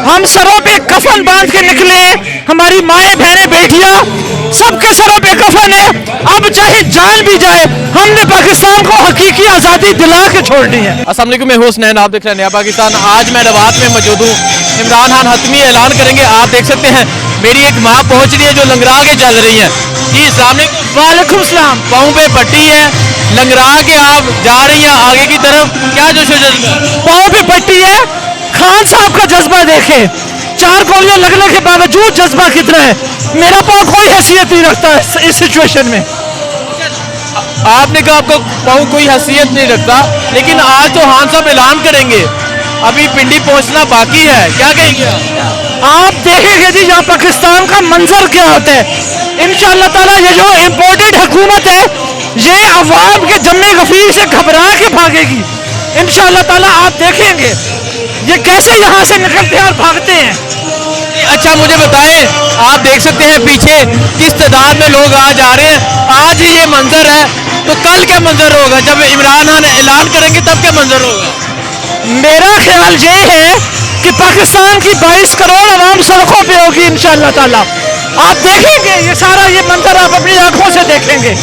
हम सरों पे कफन बांध के निकले, हमारी माएँ बहनें बेटियां सबके सरों पे कफन है। अब चाहे जान भी जाए, हमने पाकिस्तान को हकीकी आज़ादी दिला के छोड़नी है। अस्सलाम वालेकुम, मैं हुसनैन, आप देख रहे हैं नया पाकिस्तान। आज मैं रवात में मौजूद हूँ। इमरान खान हतमी ऐलान करेंगे। आप देख सकते हैं मेरी एक माँ पहुँच रही है जो लंगरा के चल रही है। जी अस्सलाम वालेकुम सलाम। पाँव पे पट्टी है, लंगरा के आप जा रही हैं आगे की तरफ, क्या जोश जज्बा? पाँव पे पट्टी है, खान साहब का जज्बा देखें, 4 गोलियां लगने के बावजूद जज्बा कितना है। मेरा पाँव कोई हैसियत नहीं रखता इस सिचुएशन में। आपने कहा आपका पाँव कोई हैसियत नहीं रखता, लेकिन आज तो खान साहब ऐलान करेंगे, अभी पिंडी पहुंचना बाकी है, क्या कहेंगे आप देखेंगे जी यहाँ पाकिस्तान का मंजर क्या होता है। इंशाअल्लाह ताला ये जो इम्पोर्टेड हुकूमत है, ये अवाम के जम्मे गफीर से घबरा के भागेगी। इंशाअल्लाह ताला आप देखेंगे ये कैसे यहाँ से निकलते हैं और भागते हैं। अच्छा मुझे बताएं, आप देख सकते हैं पीछे किस तादाद में लोग आज आ रहे हैं। आज ये मंजर है तो कल क्या मंजर होगा? जब इमरान खान ऐलान करेंगे तब क्या मंजर होगा? मेरा ख्याल ये है कि पाकिस्तान की 22 करोड़ आवाम सड़कों पे होगी इंशाअल्लाह ताला। आप देखेंगे ये सारा ये मंजर आप अपनी आंखों से देखेंगे।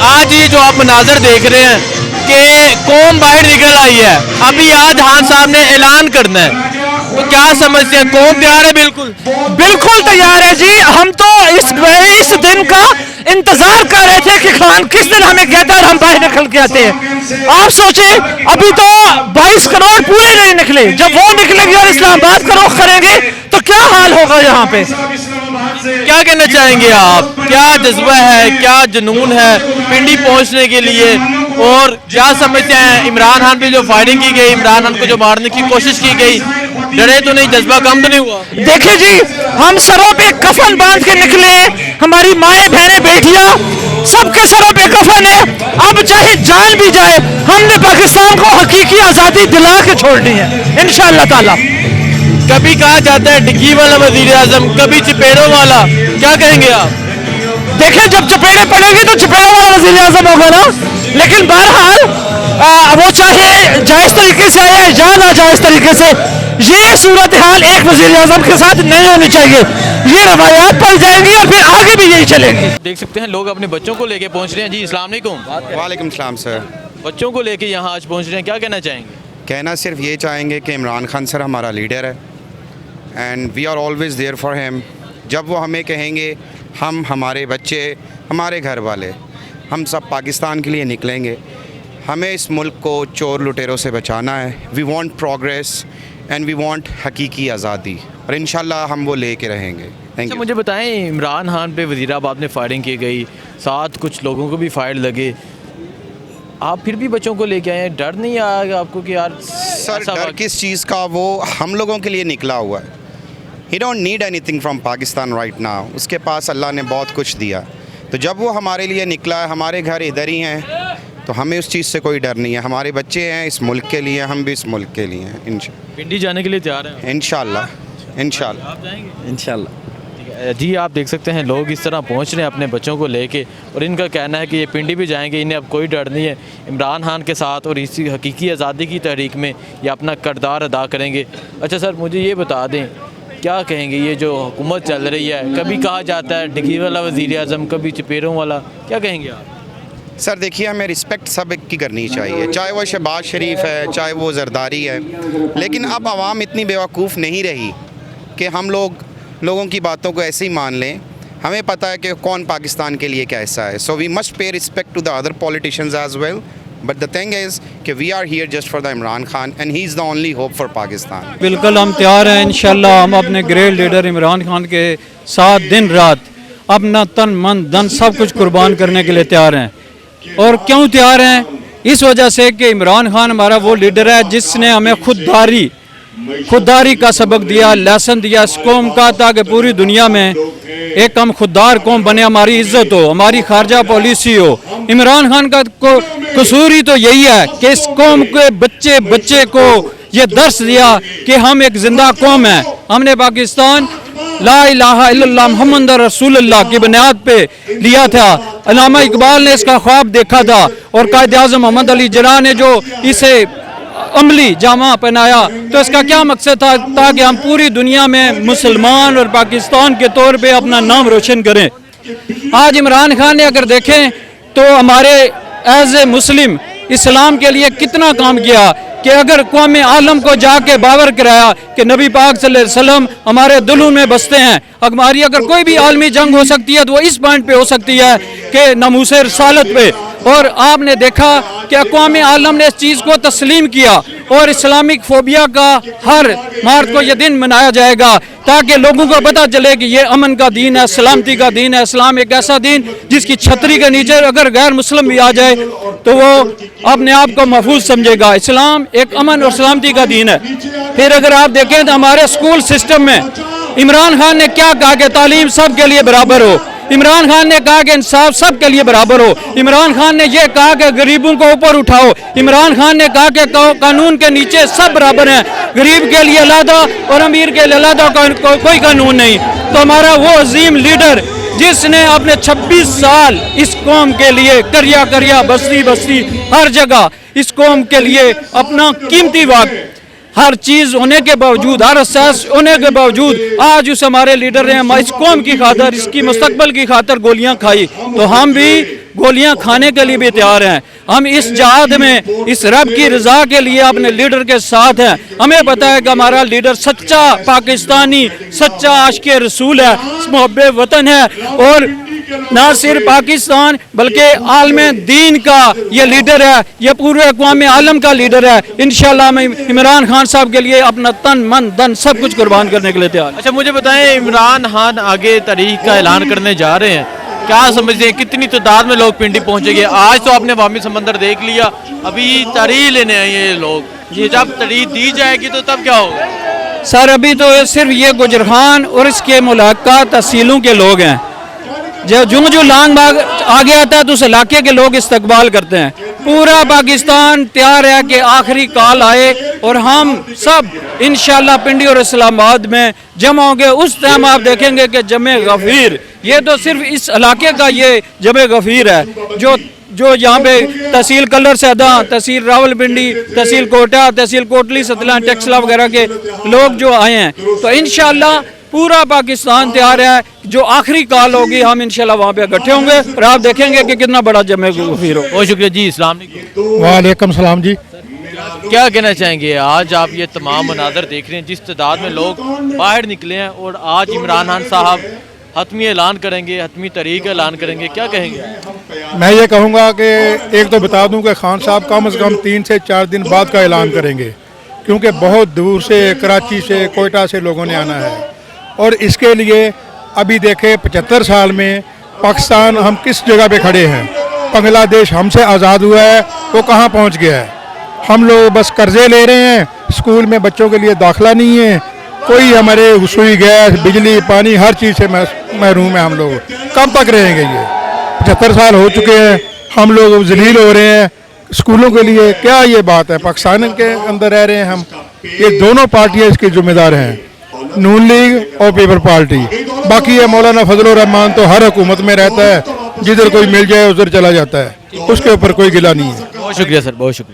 आज ये जो आप मनाजर देख रहे हैं कि कौम बाहर निकल आई है, अभी आज खान साहब ने ऐलान करना है, तो क्या समझते हैं? कौम तैयार है? बिल्कुल तैयार है जी। हम तो इस दिन का इंतजार कर रहे थे कि खान किस दिन हमें कहता है हम बाहर निकल के आते हैं। आप सोचें अभी तो 22 करोड़ पूरे नहीं निकले, जब वो निकलेंगे और इस्लामाबाद का रुख करेंगे तो क्या हाल होगा यहाँ पे। क्या कहना चाहेंगे आप? क्या जज्बा है, क्या जुनून है पिंडी पहुंचने के लिए, और क्या समझते हैं इमरान खान पे जो फायरिंग की गई, इमरान खान को जो मारने की कोशिश की गई, डरे तो नहीं, जज्बा कम तो नहीं हुआ? देखिए जी, हम सरों पे कफन बांध के निकले, हमारी माएँ बहनें बेटियां सबके सरों पे कफन है। अब चाहे जान भी जाए, हमने पाकिस्तान को हकीकी आज़ादी दिला के छोड़नी है इंशाअल्लाह ताला। कभी कहा जाता है डिग्गी वाला वजीर आजम, कभी चपेड़ों वाला, क्या कहेंगे आप? देखिए जब चपेड़े पड़ेंगे तो चपेड़ों वाला वजीर आजम होगा ना, लेकिन बहरहाल वो चाहे जायज़ तरीके से आए या नाजायज़ तरीके से, ये सूरत हाल एक वज़ीर आज़म के साथ नहीं होनी चाहिए। ये रवायात पड़ जाएंगी और फिर आगे भी यही चलेंगी। देख सकते हैं लोग अपने बच्चों को लेके पहुंच रहे हैं। जी अस्सलाम वालेकुम। वालेकुम सलाम सर। बच्चों को लेके यहाँ आज पहुंच रहे हैं, क्या कहना चाहेंगे? कहना सिर्फ ये चाहेंगे कि इमरान खान सर हमारा लीडर है and we are always there for him. जब वो हमें कहेंगे, हम, हमारे बच्चे, हमारे घर वाले, हम सब पाकिस्तान के लिए निकलेंगे। हमें इस मुल्क को चोर लुटेरों से बचाना है। We want progress and we want हकीकी आज़ादी, और इंशाल्लाह हम वो ले के रहेंगे। Thank you. मुझे बताएं, इमरान खान पे वज़ीराबाद में फायरिंग की गई, साथ कुछ लोगों को भी फायर लगे, आप फिर भी बच्चों को लेके आए हैं, डर नहीं आएगा आपको कि यार? सर डर किस चीज़ का? वो हम लोगों के लिए निकला हुआ है। ही don't need anything from Pakistan right now. उसके पास अल्लाह ने बहुत कुछ दिया, तो जब वो हमारे लिए निकला है, हमारे घर इधर ही हैं, तो हमें उस चीज़ से कोई डर नहीं है। हमारे बच्चे हैं इस मुल्क के लिए, हम भी इस मुल्क के लिए हैं। पिंडी जाने के लिए तैयार हैं इंशाल्लाह। इंशाल्लाह आप जाएंगे? इंशाअल्लाह। जी आप देख सकते हैं लोग इस तरह पहुंच रहे हैं अपने बच्चों को लेके, और इनका कहना है कि ये पिंडी भी जाएंगे, इन्हें अब कोई डर नहीं है इमरान खान के साथ, और इसी हकीकी आज़ादी की तहरीक में ये अपना किरदार अदा करेंगे। अच्छा सर मुझे ये बता दें, क्या कहेंगे ये जो हुकूमत चल रही है, कभी कहा जाता है डिग्गी वाला वज़ीर आज़म, कभी चपेड़ों वाला, क्या कहेंगे आप? सर देखिए, हमें रिस्पेक्ट सब की करनी चाहिए, चाहे वो शहबाज शरीफ है, चाहे वो जरदारी है, लेकिन अब आवाम इतनी बेवकूफ़ नहीं रही कि हम लोगों की बातों को ऐसे ही मान लें। हमें पता है कि कौन पाकिस्तान के लिए कैसा है, so we must pay respect to the other politicians as well, but the thing is कि we are here just for the Imran Khan and he is the only hope for Pakistan. बिल्कुल हम तैयार हैं इंशाल्लाह। हम अपने ग्रेट लीडर इमरान खान के साथ दिन रात अपना तन मन धन सब कुछ कुर्बान करने के लिए तैयार हैं। और क्यों तैयार हैं? इस वजह से कि इमरान खान हमारा वो लीडर है जिसने हमें खुददारी का सबक दिया, लेसन दिया इस कौम का, ताकि पूरी दुनिया में एक हम खुददार कौम बने, हमारी इज्जत हो, हमारी खारजा पॉलिसी हो। इमरान खान का कसूर ही तो यही है कि इस कौम के बच्चे को ये दर्स दिया कि हम एक जिंदा कौम है। हमने पाकिस्तान ला इलाहा इल्लल्लाह मुहम्मद रसूलुल्लाह की बुनियाद पे लिया था। अल्लामा इकबाल ने इसका ख्वाब देखा था और कायद-ए-आज़म मोहम्मद अली जिन्ना ने जो इसे अमली जामा पहनाया, तो इसका क्या मकसद था? ताकि हम पूरी दुनिया में मुसलमान और पाकिस्तान के तौर पे अपना नाम रोशन करें। आज इमरान खान ने अगर देखें तो हमारे एज ए मुस्लिम इस्लाम के लिए कितना काम किया कि अगर कौम आलम को जाके बावर कराया कि नबी पाक सल्लल्लाहु अलैहि वसल्लम हमारे दिलों में बसते हैं। हमारी अगर कोई भी आलमी जंग हो सकती है तो वो इस पॉइंट पे हो सकती है कि नमूसे रसालत पे। और आपने देखा कि अक़वाम आलम ने इस चीज़ को तस्लीम किया और इस्लामिक फोबिया का हर मार्च को ये दिन मनाया जाएगा ताकि लोगों को पता चले कि ये अमन का दीन है, सलामती का दीन है। इस्लाम एक ऐसा दीन जिसकी छतरी के नीचे अगर गैर मुस्लिम भी आ जाए तो वो अपने आप को महफूज समझेगा। इस्लाम एक अमन और सलामती का दीन है। फिर अगर आप देखें तो हमारे स्कूल सिस्टम में इमरान खान ने क्या कहा कि तालीम सब के लिए बराबर हो। इमरान खान ने कहा कि इंसाफ सब के लिए बराबर हो। इमरान खान ने यह कहा कि गरीबों को ऊपर उठाओ। इमरान खान ने कहा कि कानून के नीचे सब बराबर हैं, गरीब के लिए अलहदा और अमीर के लिए अलहदा कोई कानून नहीं। तो हमारा वो अजीम लीडर जिसने अपने 26 साल इस कौम के लिए करिया बस्ती बस्ती हर जगह इस कौम के लिए अपना कीमती वक्त हर चीज़ होने के बावजूद, हर अहसास होने के बावजूद आज उस हमारे लीडर ने इस कौम की खातर, इसकी मुस्तकबल की खातर गोलियां खाई, तो हम भी गोलियां खाने के लिए भी तैयार हैं। हम इस जहाद में इस रब की रज़ा के लिए अपने लीडर के साथ हैं। हमें पता है कि हमारा लीडर सच्चा पाकिस्तानी, सच्चा आशिक़ रसूल है, मुहब्बे वतन है और ना सिर्फ पाकिस्तान बल्कि आलम दीन का ये लीडर है, ये पूरे अक़वाम आलम का लीडर है। इंशाल्लाह मैं इमरान खान साहब के लिए अपना तन मन धन सब कुछ कुर्बान करने के लिए तैयार। अच्छा मुझे बताएं, इमरान खान आगे तारीख का ऐलान करने जा रहे हैं, क्या समझते हैं कितनी तादाद में लोग पिंडी पहुंचेंगे? आज तो आपने अवामी समंदर देख लिया, अभी तारीख लेने आए ये लोग, ये जब तारीख दी जाएगी तो तब क्या होगा? सर अभी तो सिर्फ ये गुजरखान और इसके मुलाका तहसीलों के लोग हैं। जो लांग बाग आगे आता है तो उस इलाके के लोग इस्तकबाल करते हैं। पूरा पाकिस्तान तैयार है कि आखिरी कॉल आए और हम सब इंशाल्लाह पिंडी और इस्लामाबाद में जमा होंगे। उस टाइम आप देखेंगे कि जमे गफीर, ये तो सिर्फ इस इलाके का ये जमे गफीर है जो यहाँ पे तहसील कलर सैदा, तहसील रावलपिंडी, तहसील कोटा, तहसील कोटली सतला, टेक्सला वगैरह के लोग जो आए हैं। तो इंशाल्लाह पूरा पाकिस्तान तैयार है, जो आखिरी कॉल होगी हम इंशाल्लाह वहाँ पे इकट्ठे होंगे और आप देखेंगे कि कितना बड़ा जमे गफीर हो। बहुत शुक्रिया जी। इस्लाम वालेकुम सलाम जी। क्या कहना चाहेंगे? आज आप ये तमाम मनाज़र देख रहे हैं, जिस तादाद में लोग बाहर निकले हैं और आज इमरान खान साहब हतमी ऐलान करेंगे, हतमी तारीख ऐलान करेंगे, क्या कहेंगे? मैं ये कहूँगा कि एक तो बता दूँ कि खान साहब कम से कम 3 से 4 दिन बाद का ऐलान करेंगे, क्योंकि बहुत दूर से, कराची से, कोयटा से लोगों ने आना है। और इसके लिए अभी देखें 75 साल में पाकिस्तान हम किस जगह पे खड़े हैं। बांग्लादेश हमसे आज़ाद हुआ है, वो कहाँ पहुँच गया है। हम लोग बस कर्जे ले रहे हैं, स्कूल में बच्चों के लिए दाखिला नहीं है, कोई हमारे सुई गैस बिजली पानी हर चीज़ से महरूम है। हम लोग कब तक रहेंगे? ये 75 साल हो चुके हैं, हम लोग जलील हो रहे हैं स्कूलों के लिए। क्या ये बात है? पाकिस्तान के अंदर रह रहे हैं हम। ये दोनों पार्टियाँ इसकी जिम्मेदार हैं, नून लीग और पीपल पार्टी। बाकी ये मौलाना फजलुर रहमान तो हर हुकूमत में रहता है, जिधर कोई मिल जाए उधर चला जाता है, उसके ऊपर कोई गिला नहीं है। बहुत शुक्रिया सर, बहुत शुक्रिया।